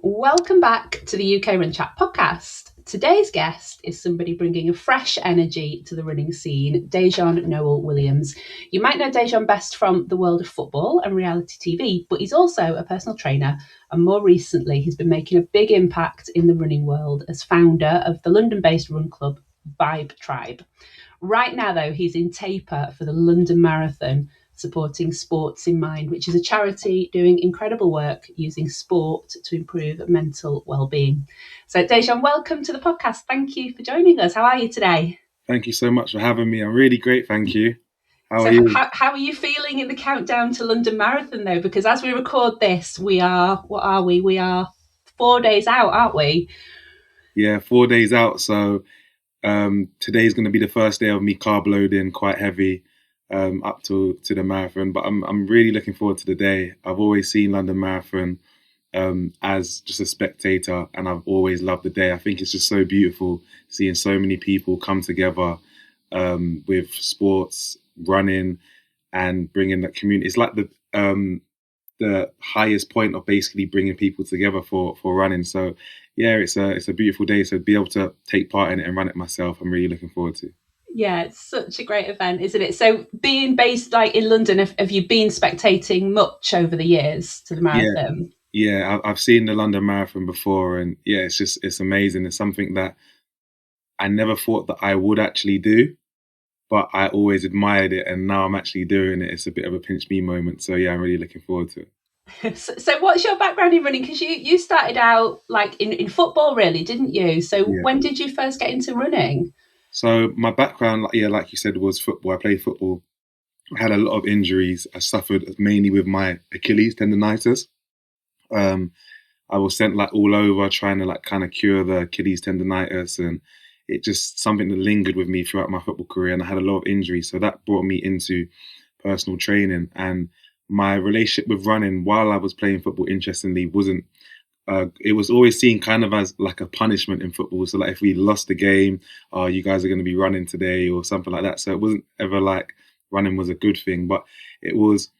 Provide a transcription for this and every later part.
Welcome back to the UKRunChat Podcast. Today's guest is somebody bringing a fresh energy to the running scene, Dejon Noel-Williams. You might know Dejon best from the world of football and reality TV, but he's also a personal trainer, and more recently he's been making a big impact in the running world as founder of the London-based run club Vibe Tribe. Right now, though, he's in taper for the London Marathon, supporting Sports in Mind, which is a charity doing incredible work using sport to improve mental well-being. So, Dejon, welcome to the podcast. Thank you for joining us. How are you today? Thank you so much for having me. I'm really great, thank you. How are you? How are you feeling in the countdown to London Marathon, though? Because as we record this, we are 4 days out, aren't we? Yeah, 4 days out. So today's going to be the first day of me carb loading quite heavy up to the marathon. But I'm really looking forward to the day. I've always seen London Marathon as just a spectator, and I've always loved the day. I think it's just so beautiful seeing so many people come together with sports, running, and bringing that community. It's like the highest point of basically bringing people together for running. So yeah, it's a beautiful day. So be able to take part in it and run it myself, I'm really looking forward to. Yeah, it's such a great event, isn't it? So being based like in London, have you been spectating much over the years to the marathon? Yeah, I've seen the London Marathon before, and yeah, it's amazing. It's something that I never thought that I would actually do, but I always admired it, and now I'm actually doing it. It's a bit of a pinch me moment. So yeah, I'm really looking forward to it. So what's your background in running? Because you started out like in football, really, didn't you? So when did you first get into running? So my background, like you said, was football. I played football. I had a lot of injuries. I suffered mainly with my Achilles tendonitis. I was sent like all over trying to like kind of cure the Achilles tendonitis, and it just something that lingered with me throughout my football career, and I had a lot of injuries. So that brought me into personal training, and my relationship with running while I was playing football, interestingly, wasn't it was always seen kind of as like a punishment in football. So like if we lost the game, oh, you guys are going to be running today or something like that. So it wasn't ever like running was a good thing, but it was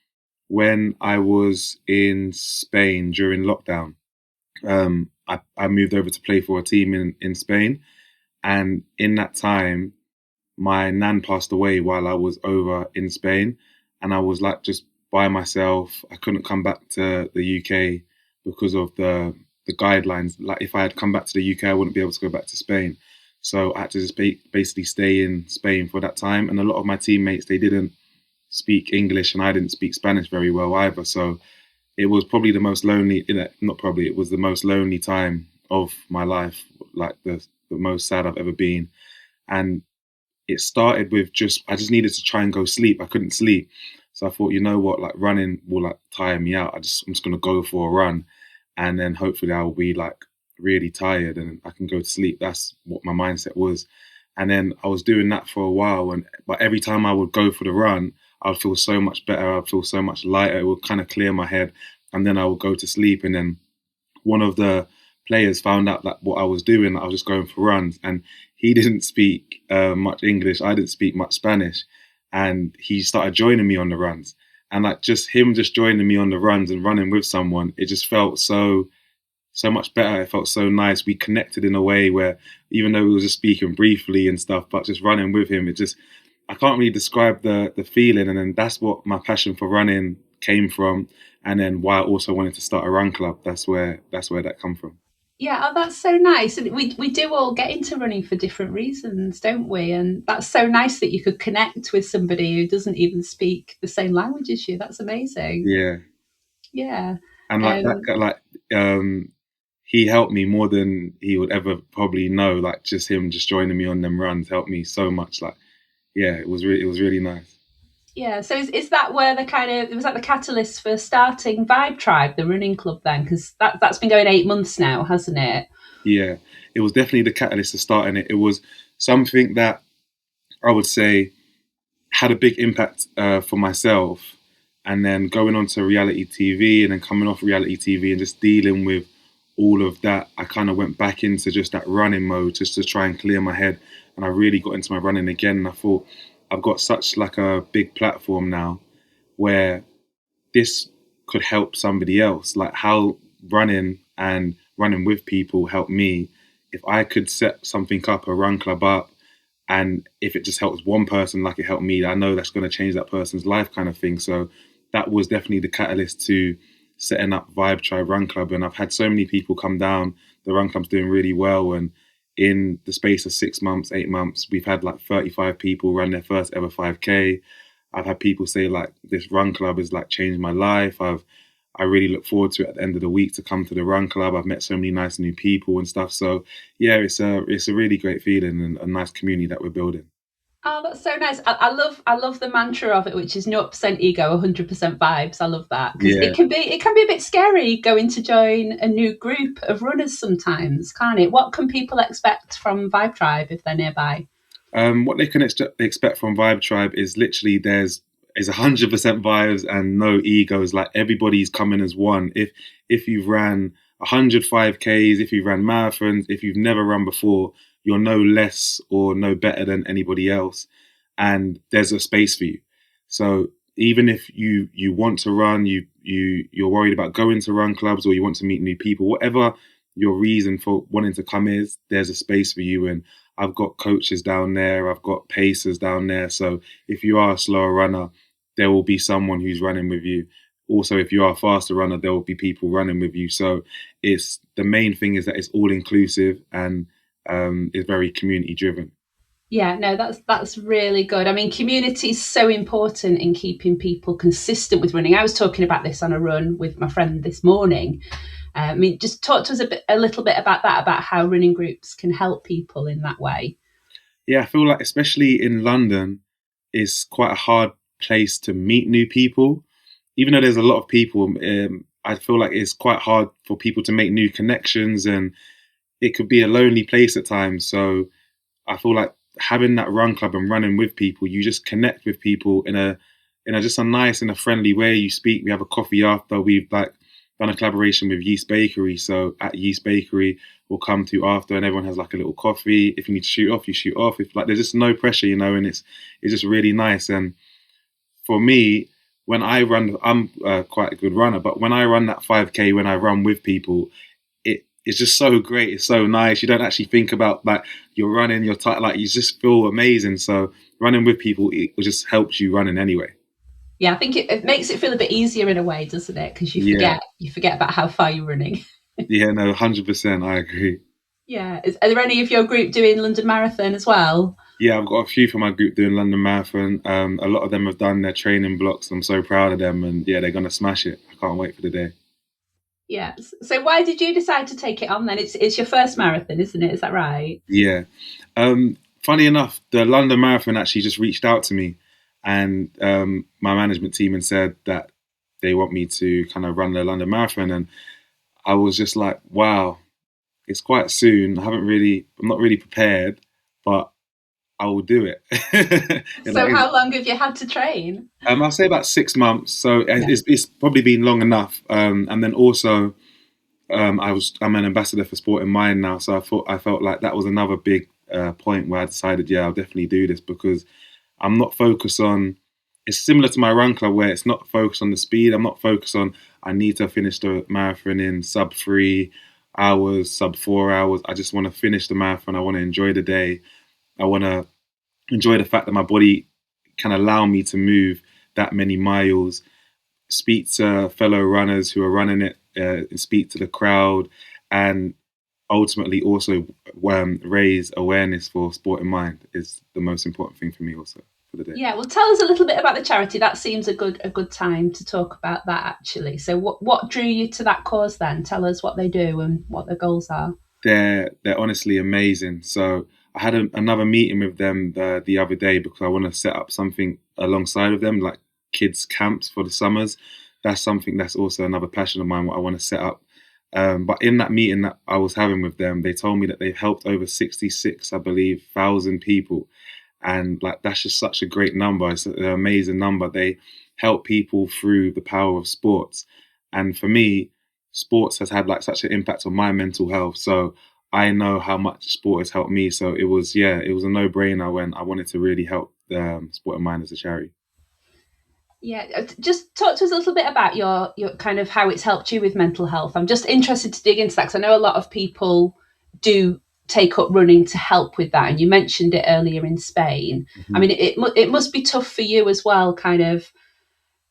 when I was in Spain during lockdown. I moved over to play for a team in Spain, and in that time, my nan passed away while I was over in Spain, and I was like just by myself. I couldn't come back to the UK because of the guidelines. Like if I had come back to the UK, I wouldn't be able to go back to Spain. So I had to just basically stay in Spain for that time. And a lot of my teammates, they didn't speak English, and I didn't speak Spanish very well either. So it was probably the most lonely, it was the most lonely time of my life, like the most sad I've ever been. And it started with I just needed to try and go sleep. I couldn't sleep. So I thought, you know what, like running will like tire me out. I'm just going to go for a run, and then hopefully I will be like really tired and I can go to sleep. That's what my mindset was. And then I was doing that for a while, but every time I would go for the run, I would feel so much better. I'd feel so much lighter. It would kind of clear my head, and then I would go to sleep. And then one of the players found out that what I was doing, I was just going for runs, and he didn't speak much English. I didn't speak much Spanish. And he started joining me on the runs, and like just him just joining me on the runs and running with someone, it just felt so much better. It felt so nice. We connected in a way where even though we were just speaking briefly and stuff, but just running with him, I can't really describe the feeling. And then that's what my passion for running came from. And then why I also wanted to start a run club, that's where that come from. Yeah, that's so nice. And we do all get into running for different reasons, don't we? And that's so nice that you could connect with somebody who doesn't even speak the same language as you. That's amazing. Yeah. Yeah. And he helped me more than he would ever probably know. Like just him just joining me on them runs helped me so much. Like, yeah, it was really nice. Yeah, so is that where it was like the catalyst for starting Vibe Tribe, the running club then? Because that's been going 8 months now, hasn't it? Yeah, it was definitely the catalyst to starting it. It was something that I would say had a big impact for myself. And then going on to reality TV and then coming off reality TV and just dealing with all of that, I kind of went back into just that running mode just to try and clear my head. And I really got into my running again. And I thought, I've got such like a big platform now where this could help somebody else, like how running and running with people helped me. If I could set something up, a run club up, and if it just helps one person like it helped me, I know that's going to change that person's life kind of thing. So that was definitely the catalyst to setting up Vibe Tribe Run Club. And I've had so many people come down. The run club's doing really well. And in the space of 6 months, 8 months, we've had like 35 people run their first ever 5K. I've had people say like, this run club has like changed my life. I really look forward to it at the end of the week to come to the run club. I've met so many nice new people and stuff. So yeah, it's a really great feeling and a nice community that we're building. Oh, that's so nice. I love the mantra of it, which is 0% ego, 100% vibes. I love that because it can be a bit scary going to join a new group of runners sometimes, can't it? What can people expect from Vibe Tribe if they're nearby? What they can expect from Vibe Tribe is literally is 100% vibes and no egos. Like everybody's coming as one. If you've ran 100 5Ks, if you've ran marathons, if you've never run before, you're no less or no better than anybody else. And there's a space for you. So even if you want to run, you're worried about going to run clubs or you want to meet new people, whatever your reason for wanting to come is, there's a space for you. And I've got coaches down there. I've got pacers down there. So if you are a slower runner, there will be someone who's running with you. Also, if you are a faster runner, there will be people running with you. So it's the main thing is that it's all inclusive and is very community driven. Yeah, no, that's really good. I mean, community is so important in keeping people consistent with running. I was talking about this on a run with my friend this morning. I mean, just talk to us a little bit about that, about how running groups can help people in that way. Yeah, I feel like especially in London, it's quite a hard place to meet new people. Even though there's a lot of people, I feel like it's quite hard for people to make new connections and it could be a lonely place at times. So I feel like having that run club and running with people, you just connect with people in a just a nice and a friendly way. You speak, we have a coffee after. We've like done a collaboration with Yeast Bakery. So at Yeast Bakery, we'll come to after and everyone has like a little coffee. If you need to shoot off, you shoot off. If like there's just no pressure, and it's just really nice. And for me, when I run, I'm quite a good runner, but when I run that 5K, when I run with people, it's just so great. It's so nice. You don't actually think about like you're running, you're tight, like you just feel amazing. So running with people, it just helps you running anyway. Yeah, I think it makes it feel a bit easier in a way, doesn't it? Because you forget about how far you're running. Yeah, no, 100%. I agree. Yeah. Are there any of your group doing London Marathon as well? Yeah, I've got a few from my group doing London Marathon. A lot of them have done their training blocks. I'm so proud of them. And yeah, they're going to smash it. I can't wait for the day. Yeah. So why did you decide to take it on then? It's your first marathon, isn't it? Is that right? Yeah. Funny enough, the London Marathon actually just reached out to me and my management team and said that they want me to kind of run the London Marathon. And I was just like, wow, it's quite soon. I'm not really prepared, but I will do it. So how long have you had to train? I'll say about 6 months. So it's probably been long enough. And then also, I'm an ambassador for Sport in Mind now. So I felt like that was another big point where I decided, I'll definitely do this because I'm not focused on. It's similar to my run club where it's not focused on the speed. I'm not focused on I need to finish the marathon in sub 3 hours, sub 4 hours. I just want to finish the marathon. I want to enjoy the day. I want to enjoy the fact that my body can allow me to move that many miles, speak to fellow runners who are running it, and speak to the crowd, and ultimately also raise awareness for Sport in Mind is the most important thing for me also for the day. Yeah, well, tell us a little bit about the charity. That seems a good time to talk about that, actually. So what drew you to that cause then? Tell us what they do and what their goals are. They're honestly amazing. So I had another meeting with them the other day because I want to set up something alongside of them, like kids camps for the summers. That's something that's also another passion of mine, what I want to set up. But in that meeting that I was having with them, they told me that they've helped over 66, I believe, 1,000 people. And like that's just such a great number. It's an amazing number. They help people through the power of sports. And for me, sports has had like such an impact on my mental health. So I know how much sport has helped me. So it was a no-brainer when I wanted to really help Sport in Mind as a charity. Yeah, just talk to us a little bit about your kind of how it's helped you with mental health. I'm just interested to dig into that because I know a lot of people do take up running to help with that, and you mentioned it earlier in Spain. I mean, it must be tough for you as well, kind of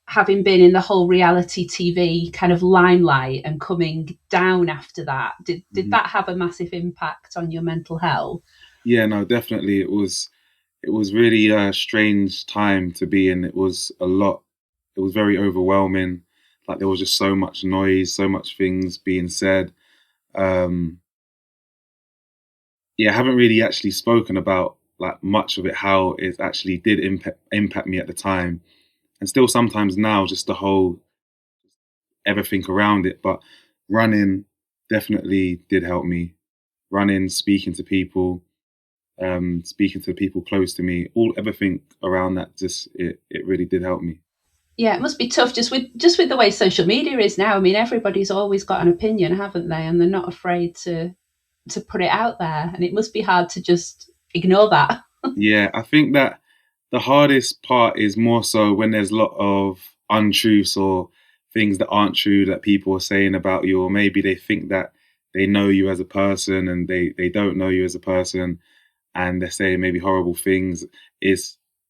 having been in the whole reality TV kind of limelight and coming down after that. Did that have a massive impact on your mental health? Yeah, no, definitely. It was really a strange time to be in. It was a lot. It was very overwhelming. Like there was just so much noise, so much things being said. Um, yeah, I haven't really actually spoken about like much of it, how it actually did impact me at the time, and still sometimes now, just the whole everything around it. But running definitely did help me. Running, speaking to people close to me, everything around that, just it really did help me. Yeah, it must be tough just with the way social media is now. I mean, everybody's always got an opinion, haven't they? And they're not afraid to put it out there. And it must be hard to just ignore that. Yeah, I think that the hardest part is more so when there's a lot of untruths or things that aren't true that people are saying about you, or maybe they think that they know you as a person and they don't know you as a person, and they're saying maybe horrible things.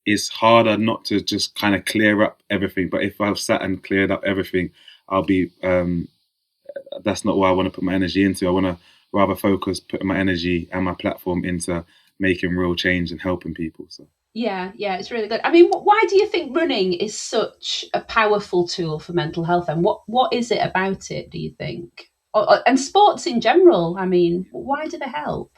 It's harder not to just kind of clear up everything. But if I've sat and cleared up everything, I'll be that's not what I want to put my energy into. I want to rather focus putting my energy and my platform into making real change and helping people. So yeah, it's really good. I mean, why do you think running is such a powerful tool for mental health? And what is it about it, do you think? And sports in general, I mean, why do they help?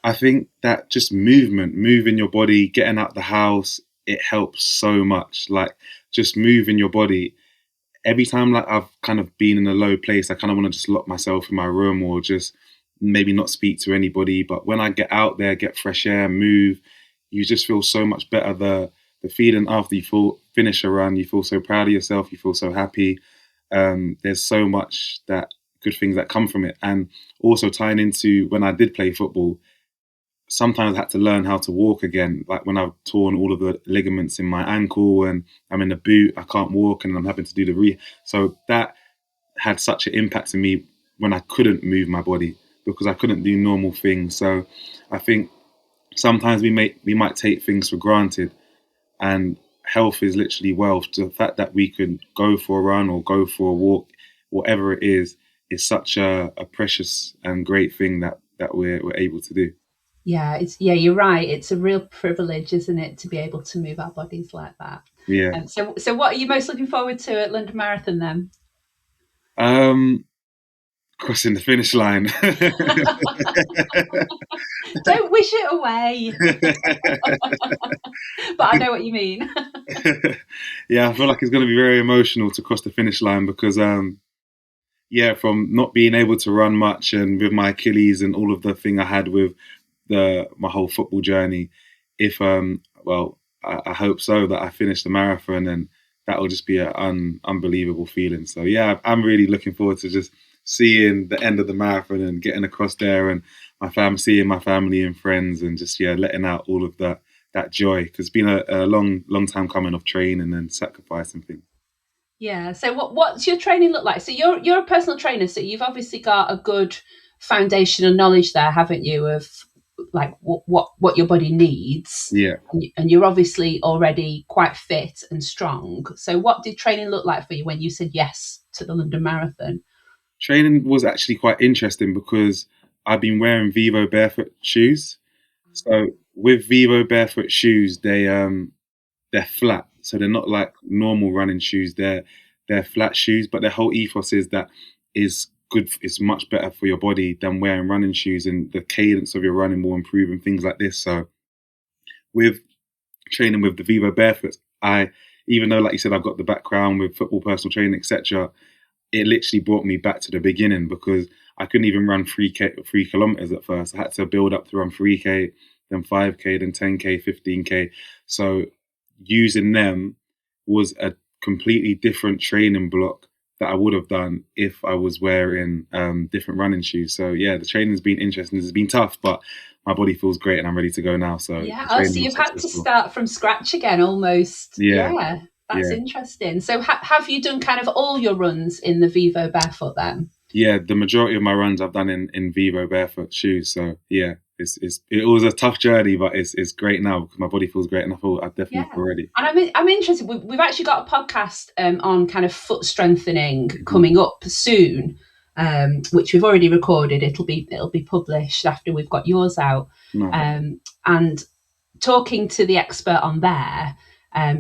I think that just moving your body, getting out the house, it helps so much. Like just moving your body. Every time like I've kind of been in a low place, I kind of want to just lock myself in my room or just maybe not speak to anybody. But when I get out there, get fresh air, move, you just feel so much better. The feeling after you finish a run, you feel so proud of yourself, you feel so happy. There's so much that good things that come from it. And also tying into when I did play football, sometimes I had to learn how to walk again. Like when I've torn all of the ligaments in my ankle and I'm in a boot, I can't walk and I'm having to do the So that had such an impact on me when I couldn't move my body because I couldn't do normal things. So I think sometimes we might take things for granted, and health is literally wealth. The fact that we can go for a run or go for a walk, whatever it is such a precious and great thing that we're able to do. Yeah, you're right. It's a real privilege, isn't it, to be able to move our bodies like that. Yeah. So what are you most looking forward to at London Marathon then? Crossing the finish line. Don't wish it away. But I know what you mean. Yeah, I feel like it's going to be very emotional to cross the finish line because from not being able to run much and with my Achilles and all of the thing I had with my whole football journey, if I hope so that I finish the marathon, and that will just be an unbelievable feeling. So yeah, I'm really looking forward to just seeing the end of the marathon and getting across there and seeing my family and friends and just letting out all of that joy, because it's been a long time coming of training and sacrifice and things. Yeah. So what's your training look like? So you're a personal trainer, so you've obviously got a good foundation of knowledge there, haven't you, of like what your body needs? Yeah. And you're obviously already quite fit and strong. So what did training look like for you when you said yes to the London Marathon? Training was actually quite interesting because I've been wearing Vivo barefoot shoes. So with Vivo barefoot shoes, they're flat. So they're not like normal running shoes. They're flat shoes, but their whole ethos is that is good. It's much better for your body than wearing running shoes, and the cadence of your running will improve and things like this. So with training with the Vivo barefoot, even though, like you said, I've got the background with football, personal training, etc., it literally brought me back to the beginning because I couldn't even run 3 kilometers at first. I had to build up to run 3K, then 5K, then 10K, 15K. So using them was a completely different training block that I would have done if I was wearing different running shoes. So yeah, the training's been interesting. It's been tough, but my body feels great and I'm ready to go now. So yeah, so you've had to start from scratch again almost. Yeah. That's interesting. So have you done kind of all your runs in the Vivo barefoot then? Yeah, the majority of my runs I've done in Vivo barefoot shoes. So yeah, it was a tough journey, but it's great now because my body feels great, and I definitely feel ready. And I'm interested. We've actually got a podcast on kind of foot strengthening coming up soon, which we've already recorded. It'll be published after we've got yours out. Nice. And talking to the expert on there,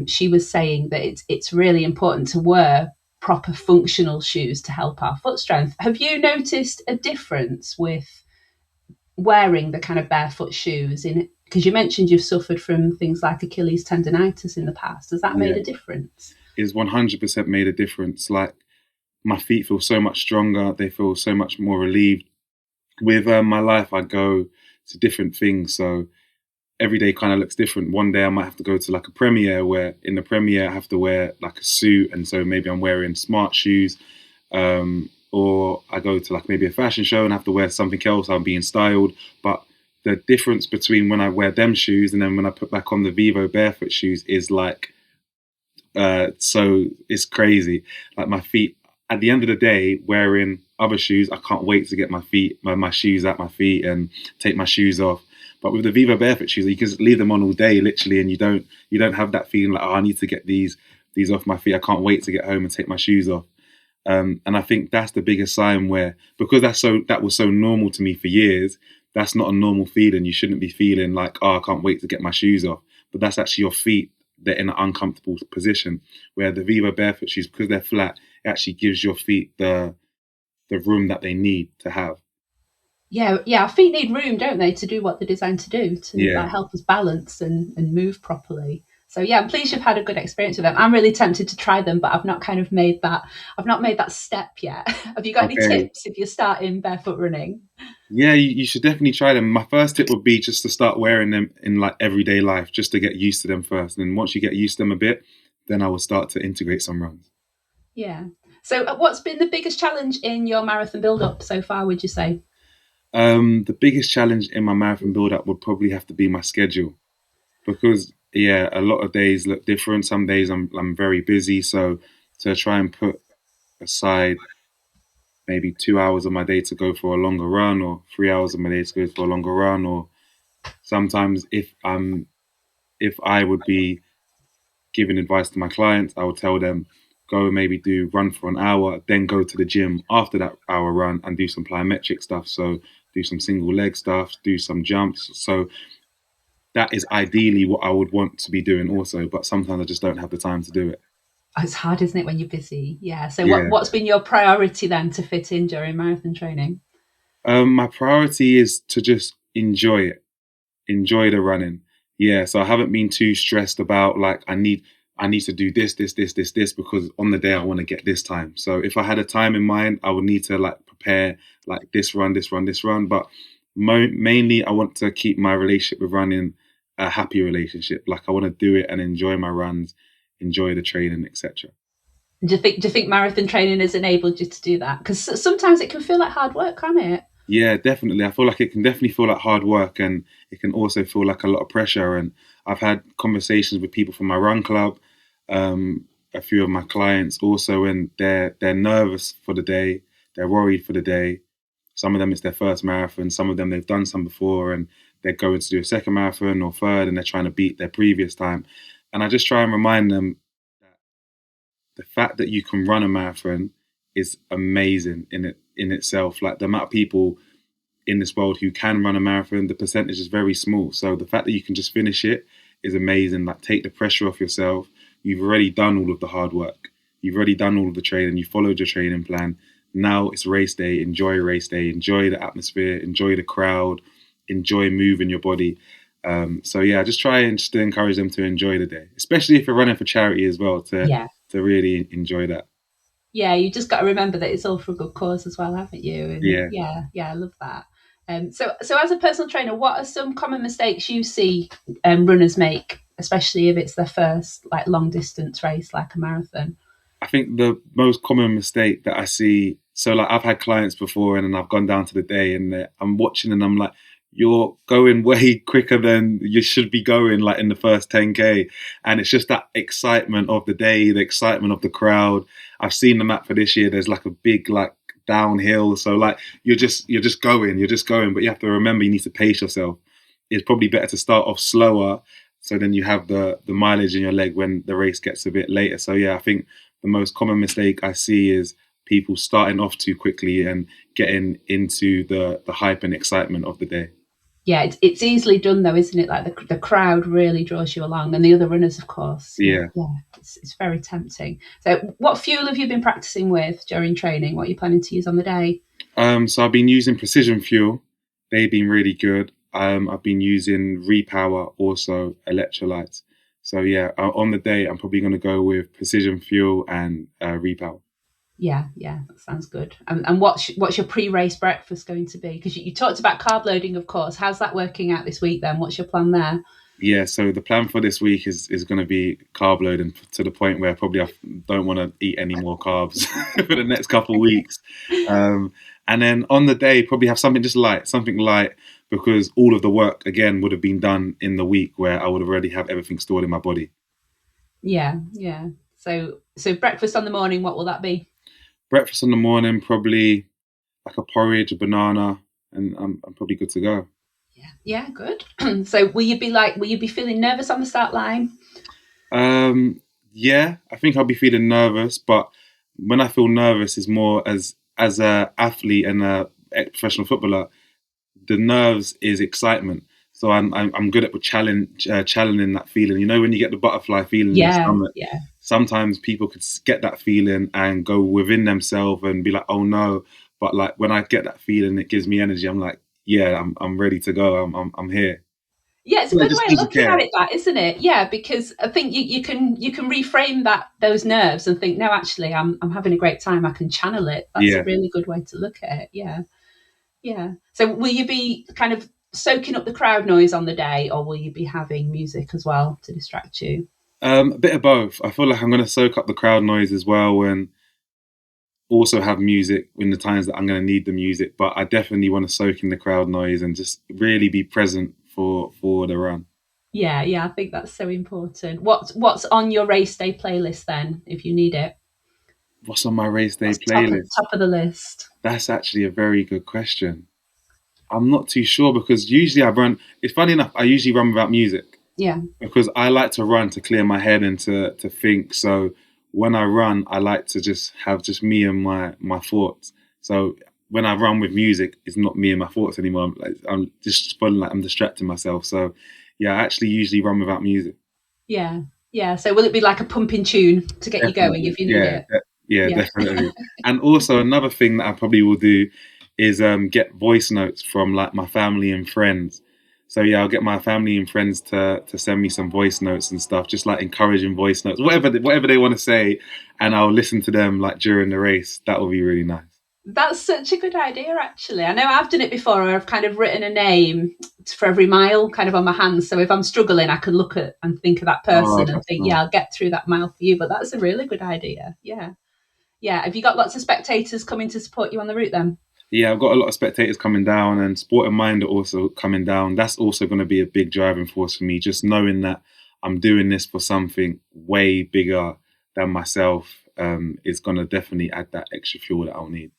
she was saying that it's really important to wear proper functional shoes to help our foot strength. Have you noticed a difference with wearing the kind of barefoot shoes in? Because you mentioned you've suffered from things like Achilles tendonitis in the past. Has that made a difference? It's 100% made a difference. Like, my feet feel so much stronger. They feel so much more relieved. With my life, I go to different things. So every day kind of looks different. One day I might have to go to like a premiere, where in the premiere I have to wear like a suit, and so maybe I'm wearing smart shoes, or I go to like maybe a fashion show and I have to wear something else. I'm being styled. But the difference between when I wear them shoes and then when I put back on the Vivo barefoot shoes is like, so it's crazy. Like, my feet, at the end of the day, wearing other shoes, I can't wait to get my shoes at my feet and take my shoes off. But with the Vivo barefoot shoes, you can just leave them on all day, literally, and you don't have that feeling like, oh, I need to get these off my feet. I can't wait to get home and take my shoes off. And I think that's the biggest sign where, because that was so normal to me for years, that's not a normal feeling. You shouldn't be feeling like, oh, I can't wait to get my shoes off. But that's actually your feet. They're in an uncomfortable position, where the Vivo barefoot shoes, because they're flat, it actually gives your feet the room that they need to have. Yeah, our feet need room, don't they, to do what they're designed to do, to help us balance and move properly. So yeah, I'm pleased you've had a good experience with them. I'm really tempted to try them, but I've not made that step yet. Have you got any tips if you're starting barefoot running? Yeah, you should definitely try them. My first tip would be just to start wearing them in like everyday life, just to get used to them first. And once you get used to them a bit, then I will start to integrate some runs. Yeah. So what's been the biggest challenge in your marathon build-up so far, would you say? The biggest challenge in my marathon build-up would probably have to be my schedule, because a lot of days look different. Some days I'm very busy, so to try and put aside maybe 2 hours of my day to go for a longer run, or 3 hours of my day to go for a longer run, or sometimes if I would be giving advice to my clients, I would tell them, go maybe run for an hour, then go to the gym after that hour run and do some plyometric stuff. So do some single leg stuff, do some jumps. So that is ideally what I would want to be doing also, but sometimes I just don't have the time to do it. It's hard, isn't it, when you're busy? Yeah. So what's been your priority then to fit in during marathon training? My priority is to just enjoy it, enjoy the running. Yeah. So I haven't been too stressed about like, I need to do this, because on the day I want to get this time. So if I had a time in mind, I would need to like prepare like this run. But mainly I want to keep my relationship with running a happy relationship. Like, I want to do it and enjoy my runs, enjoy the training, etc. Do you think marathon training has enabled you to do that? Because sometimes it can feel like hard work, can't it? Yeah, definitely. I feel like it can definitely feel like hard work, and it can also feel like a lot of pressure. And I've had conversations with people from my run club, a few of my clients also, and they're nervous for the day. They're worried for the day. Some of them it's their first marathon. Some of them they've done some before, and they're going to do a second marathon or third, and they're trying to beat their previous time. And I just try and remind them that the fact that you can run a marathon is amazing in itself. Like, the amount of people in this world who can run a marathon, the percentage is very small. So the fact that you can just finish it is amazing. Like, take the pressure off yourself. You've already done all of the hard work. You've already done all of the training. You followed your training plan. Now it's race day. Enjoy race day. Enjoy the atmosphere. Enjoy the crowd. Enjoy moving your body. So yeah, just try and just encourage them to enjoy the day, especially if you're running for charity as well, to really enjoy that. Yeah, you just got to remember that it's all for a good cause as well, haven't you? And yeah, I love that. So as a personal trainer, what are some common mistakes you see runners make, especially if it's their first like long distance race like a marathon? I think the most common mistake that I see, so like I've had clients before, and then I've gone down to the day and I'm watching and I'm like, you're going way quicker than you should be going, like in the first 10K. And it's just that excitement of the day, the excitement of the crowd. I've seen the map for this year. There's like a big like downhill. So like you're just going, but you have to remember you need to pace yourself. It's probably better to start off slower, so then you have the mileage in your leg when the race gets a bit later. So yeah, I think the most common mistake I see is people starting off too quickly and getting into the hype and excitement of the day. Yeah, it's easily done though, isn't it? Like the crowd really draws you along, and the other runners, of course. Yeah. It's very tempting. So what fuel have you been practicing with during training? What are you planning to use on the day? So I've been using Precision Fuel. They've been really good. I've been using Repower, also electrolytes. So yeah, on the day, I'm probably going to go with Precision Fuel and Repower. Yeah, that sounds good. And what's your pre-race breakfast going to be? Because you talked about carb loading, of course. How's that working out this week then? What's your plan there? Yeah, so the plan for this week is going to be carb loading to the point where probably I don't want to eat any more carbs for the next couple of weeks. And then on the day, probably have something light, because all of the work, again, would have been done in the week where I would have already have everything stored in my body. Yeah. So breakfast on the morning, what will that be? Breakfast in the morning, probably like a porridge, a banana, and I'm probably good to go. Yeah, good. So will you be feeling nervous on the start line? Yeah, I think I'll be feeling nervous, but when I feel nervous is more as a athlete and a professional footballer, the nerves is excitement. So I'm good at challenging that feeling. You know, when you get the butterfly feeling in your stomach, sometimes people could get that feeling and go within themselves and be like, oh no. But like when I get that feeling, it gives me energy. I'm like, yeah, I'm ready to go. I'm here. Yeah, it's a good way of looking at it, that, isn't it? Yeah, because I think you can reframe those nerves and think, no, actually, I'm having a great time. I can channel it. That's a really good way to look at it. Yeah. So will you be kind of soaking up the crowd noise on the day, or will you be having music as well to distract you? A bit of both. I feel like I'm going to soak up the crowd noise as well, and also have music in the times that I'm going to need the music. But I definitely want to soak in the crowd noise and just really be present for the run. Yeah, I think that's so important. What's on your race day playlist then, if you need it? What's on my race day playlist? Top of the list. That's actually a very good question. I'm not too sure, because usually I run. It's funny enough, I usually run without music. Yeah. Because I like to run to clear my head and to think. So when I run, I like to just have just me and my thoughts. So when I run with music, it's not me and my thoughts anymore. I'm just feeling like I'm distracting myself. So yeah, I actually usually run without music. Yeah. So will it be like a pumping tune to get you going if you need it? Yeah, definitely. And also another thing that I probably will do is get voice notes from like my family and friends. So yeah, I'll get my family and friends to send me some voice notes and stuff, just like encouraging voice notes, whatever they want to say, and I'll listen to them like during the race. That will be really nice. That's such a good idea, actually. I know I've done it before, where I've kind of written a name for every mile kind of on my hands. So if I'm struggling, I can look at and think of that person and think, I'll get through that mile for you. But that's a really good idea. Yeah. Have you got lots of spectators coming to support you on the route then? Yeah, I've got a lot of spectators coming down, and Sport in Mind are also coming down. That's also going to be a big driving force for me, just knowing that I'm doing this for something way bigger than myself is going to definitely add that extra fuel that I'll need.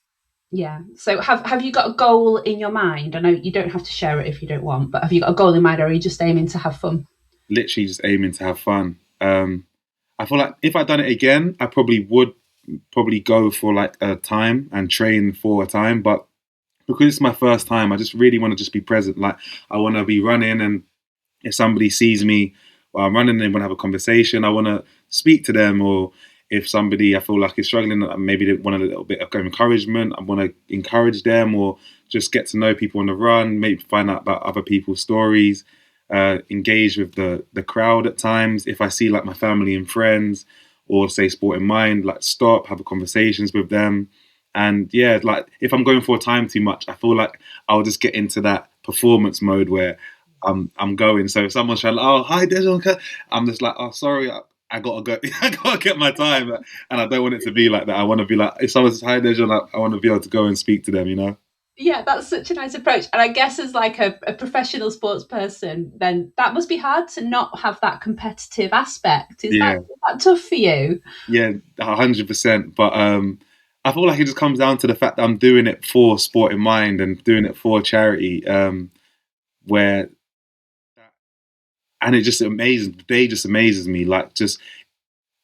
Yeah. So have you got a goal in your mind? I know you don't have to share it if you don't want, but have you got a goal in mind, or are you just aiming to have fun? Literally just aiming to have fun. I feel like if I'd done it again, I would go for like a time and train for a time. But because it's my first time, I just really want to just be present. Like I want to be running, and if somebody sees me while I'm running, they want to have a conversation, I want to speak to them. Or if somebody I feel like is struggling, maybe they want a little bit of encouragement, I want to encourage them, or just get to know people on the run, maybe find out about other people's stories, engage with the crowd at times. If I see like my family and friends, or say Sport in Mind, like stop, have conversations with them. And yeah, like if I'm going for a time too much, I feel like I'll just get into that performance mode where I'm going. So if someone's trying, oh hi Dejon, I'm just like, oh sorry, I gotta go, I gotta get my time, and I don't want it to be like that. I want to be like, if someone says hi Dejon, I want to be able to go and speak to them, you know. Yeah, that's such a nice approach. And I guess as like a professional sports person, then that must be hard to not have that competitive aspect. Yeah, Is that tough for you? yeah, 100%. But I feel like it just comes down to the fact that I'm doing it for sport in mind and doing it for charity. Where and it just amazes the day just amazes me. Like just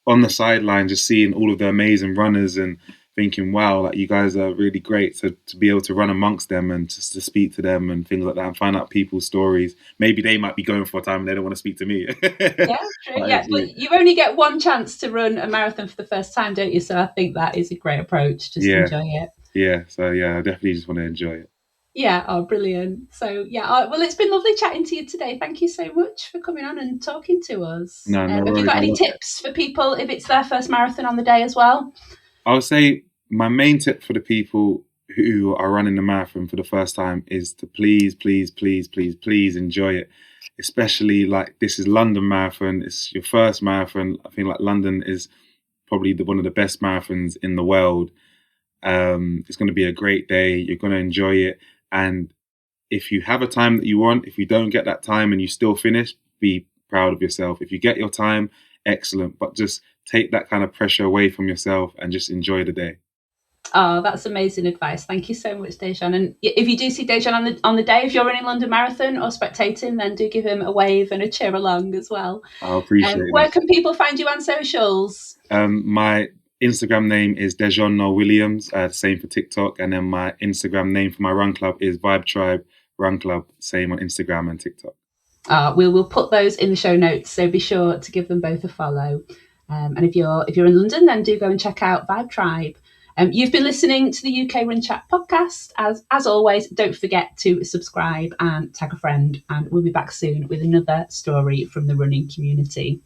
on the sideline, just seeing all of the amazing runners and thinking, wow, like you guys are really great. So to be able to run amongst them and just to speak to them and things like that and find out people's stories. Maybe they might be going for a time and they don't want to speak to me. Yeah, true. Yeah, but you only get one chance to run a marathon for the first time, don't you? So I think that is a great approach. Just Yeah. enjoy it. Yeah. So yeah, I definitely just want to enjoy it. Yeah, oh, brilliant. So, yeah, well, it's been lovely chatting to you today. Thank you so much for coming on and talking to us. No Have you worries. got any tips for people if it's their first marathon on the day as well? I would say my main tip for the people who are running the marathon for the first time is to please enjoy it. Especially like this is London Marathon. It's your first marathon. I think like London is probably one of the best marathons in the world. It's going to be a great day. You're going to enjoy it. And if you have a time that you want, if you don't get that time and you still finish, be proud of yourself. If you get your time, excellent. But just take that kind of pressure away from yourself and just enjoy the day. Oh, that's amazing advice. Thank you so much, Dejon. And if you do see Dejon on the day, if you're running London Marathon or spectating, then do give him a wave and a cheer along as well. I appreciate it. Where can people find you on socials? My Instagram name is Dejon Noel-Williams, same for TikTok. And then my Instagram name for my run club is Vibe Tribe Run Club, same on Instagram and TikTok. We'll put those in the show notes, so be sure to give them both a follow. And if you're in London, then do go and check out Vibe Tribe. You've been listening to the UKRunChat podcast. As always, don't forget to subscribe and tag a friend, and we'll be back soon with another story from the running community.